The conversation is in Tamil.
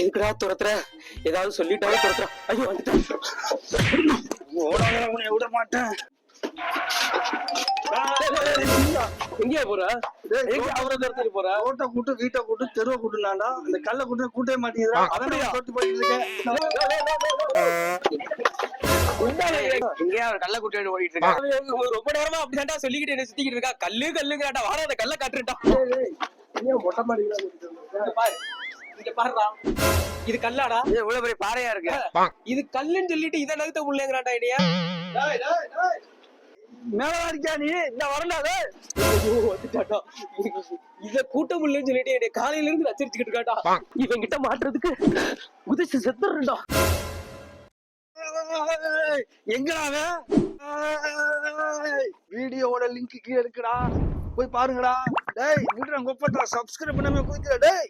எதுக்குடா துரத்துற? ஏதாவது சொல்லிட்டாவே துரத்துற. ஐயோ வந்துட்டேன். ஓடாத உன்னை விட மாட்டேன். எங்கேயா போற? எங்க அவரை துரத்திட்டு போற? ரோட்டை கூட்டு, வீட்டை கூட்டு, தெருவை கூட்டுனாண்டா. இந்த கல்லை கூட்டு கூட்டவே மாட்டேங்கிறா. அப்படியா? தொட்டு போயிட்டு இருக்கேன். எங்கேயா அவர் கல்ல கூட்டிட்டு ஓடிட்டு இருக்கா? ரொம்ப நேரமா அப்படிதான்டா சொல்லிக்கிட்டு என்ன சுத்திக்கிட்டு இருக்கா. கல்லு கல்லுங்கிறாடா. வாடா அந்த கல்ல காட்டுறா. மொட்டை மாடியில இங்க பாருடா, இது கல்லாடா? இவ்வளவு பெரிய பாறையா இருக்கு. இது கல்லுன்னு சொல்லிட்டு இதை நகர்த்த முடியலங்கிறான்டா என்னையா. மேல அடிக்கா நீ இந்த வரலாது. வந்துட்டாடா. இத கூட்ட முடியலன்னு சொல்லிட்டு என்னை காலையில இருந்து நச்சரிச்சுக்கிட்டு இருக்காடா. இவன் கிட்ட மாட்டுறதுக்கு குதிச்சு செத்துறா. எங்கடா வீடியோவோட லிங்க் கீழே இருக்குடா, போய் பாருங்கடா. டேய் வீடியோ கொப்பட்டா சப்ஸ்கிரைப் பண்ணாம குதிக்கல. டேய்